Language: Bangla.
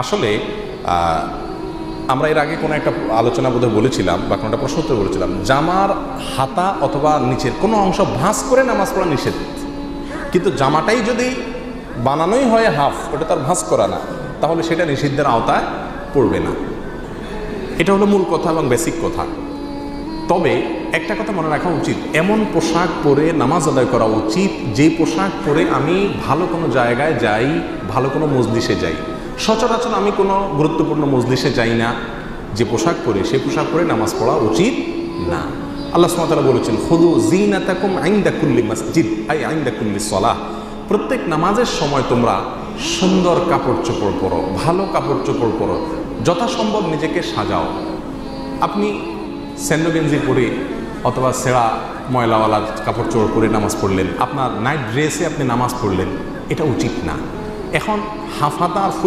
আসলে আমরা এর আগে কোনো একটা আলোচনা বোধহয় বলেছিলাম বা কোনো একটা প্রশ্ন উত্তর বলেছিলাম, জামার হাতা অথবা নিচের কোনো অংশ ভাঁজ করে নামাজ পড়া নিষেধ, কিন্তু জামাটাই যদি বানানোই হয় হাফ, ওটা তার ভাঁজ করা না, তাহলে সেটা নিষিদ্ধের আওতায় পড়বে না। এটা হলো মূল কথা এবং বেসিক কথা। তবে একটা কথা মনে রাখা উচিত, এমন পোশাক পরে নামাজ আদায় করা উচিত যে পোশাক পরে আমি ভালো কোনো জায়গায় যাই, ভালো কোনো মজলিসে যাই। সচরাচর আমি কোনো গুরুত্বপূর্ণ মজলিসে যাই না, যে পোশাক পরে সেই পোশাক পরে নামাজ পড়া উচিত না। আল্লাহ সুবহানাহু ওয়া তাআলা বলেছেন, খুযু যিনাতাকুম ইনদা কুল্লি মসজিদ আই ইনদা কুল্লি সালাহ। প্রত্যেক নামাজের সময় তোমরা সুন্দর কাপড় চোপড় পরো, ভালো কাপড় চোপড় পরো, যথাসম্ভব নিজেকে সাজাও। আপনি স্যান্ডো গেঞ্জি পরে অথবা ছেঁড়া ময়লাওয়ালা কাপড় চোপড় পরে নামাজ পড়লেন, আপনার নাইট ড্রেসে আপনি নামাজ পড়লেন, এটা উচিত না। এখন হাফ হাতা আর ফুল